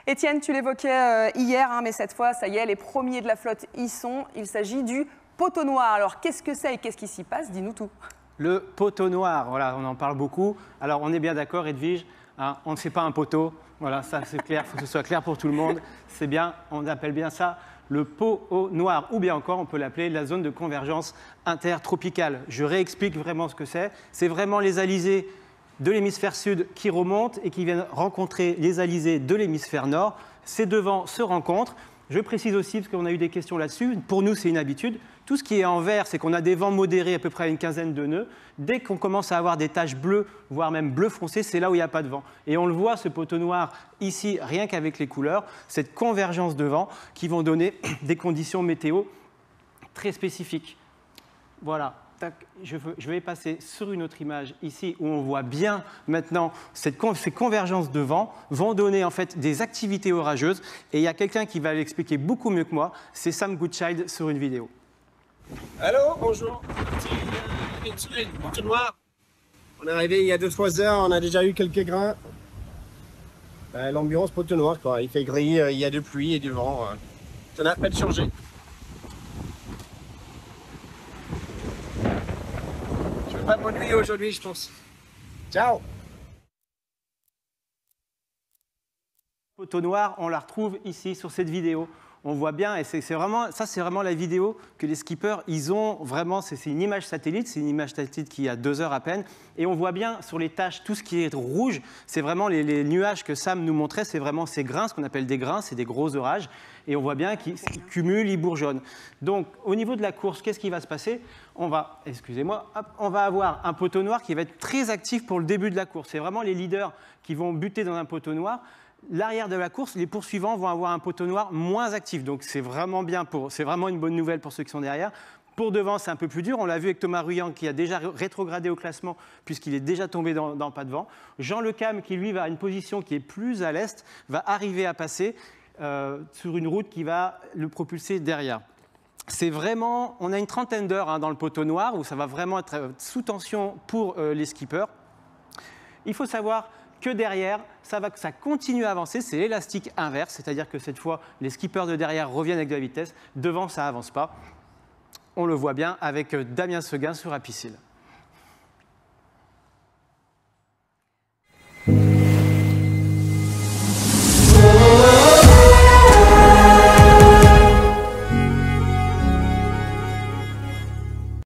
Étienne, tu l'évoquais hier, mais cette fois, ça y est, les premiers de la flotte y sont. Il s'agit du poteau noir. Alors, qu'est-ce que c'est et qu'est-ce qui s'y passe? Dis-nous tout. Le poteau noir, voilà, on en parle beaucoup. Alors, on est bien d'accord, Edwige, hein, on ne fait pas un poteau. Voilà, ça c'est clair, il faut que ce soit clair pour tout le monde. C'est bien, on appelle bien ça le poteau noir, ou bien encore, on peut l'appeler la zone de convergence intertropicale. Je réexplique vraiment ce que c'est. C'est vraiment les alizés de l'hémisphère sud qui remontent et qui viennent rencontrer les alizés de l'hémisphère nord. Ces deux vents se rencontrent. Je précise aussi, parce qu'on a eu des questions là-dessus, pour nous c'est une habitude, tout ce qui est en vert, c'est qu'on a des vents modérés à peu près à une quinzaine de nœuds. Dès qu'on commence à avoir des taches bleues, voire même bleu foncé, c'est là où il n'y a pas de vent. Et on le voit, ce poteau noir, ici, rien qu'avec les couleurs, cette convergence de vents qui vont donner des conditions météo très spécifiques. Voilà. Je vais passer sur une autre image ici où on voit bien maintenant ces convergences de vent vont donner en fait des activités orageuses et il y a quelqu'un qui va l'expliquer beaucoup mieux que moi, c'est Sam Goodchild sur une vidéo. Allô, bonjour. C'est une poteau noir. On est arrivé il y a 2-3 heures, on a déjà eu quelques grains. L'ambiance poteau noir quoi, il fait gris, il y a de pluie et du vent. Ça n'a pas de changer. Pas bonne nuit aujourd'hui, je pense. Ciao. Poteau noir, on la retrouve ici sur cette vidéo. On voit bien, et c'est vraiment la vidéo que les skippers, ils ont vraiment, c'est une image satellite, qui a 2 heures à peine, et on voit bien sur les taches, tout ce qui est rouge, c'est vraiment les nuages que Sam nous montrait, c'est vraiment ces grains, ce qu'on appelle des grains, c'est des gros orages, et on voit bien qu'ils cumulent, ils bourgeonnent. Donc, au niveau de la course, qu'est-ce qui va se passer? On va avoir un poteau noir qui va être très actif pour le début de la course. C'est vraiment les leaders qui vont buter dans un poteau noir. L'arrière de la course, les poursuivants vont avoir un poteau noir moins actif. Donc, c'est vraiment une bonne nouvelle pour ceux qui sont derrière. Pour devant, c'est un peu plus dur. On l'a vu avec Thomas Ruyant qui a déjà rétrogradé au classement puisqu'il est déjà tombé dans pas de vent. Jean Le Cam, qui lui va à une position qui est plus à l'est, va arriver à passer sur une route qui va le propulser derrière. C'est vraiment, on a une trentaine d'heures dans le poteau noir où ça va vraiment être sous tension pour les skippers. Il faut savoir que derrière, ça continue à avancer, c'est l'élastique inverse, c'est-à-dire que cette fois, les skippers de derrière reviennent avec de la vitesse, devant, ça n'avance pas. On le voit bien avec Damien Seguin sur Apicil.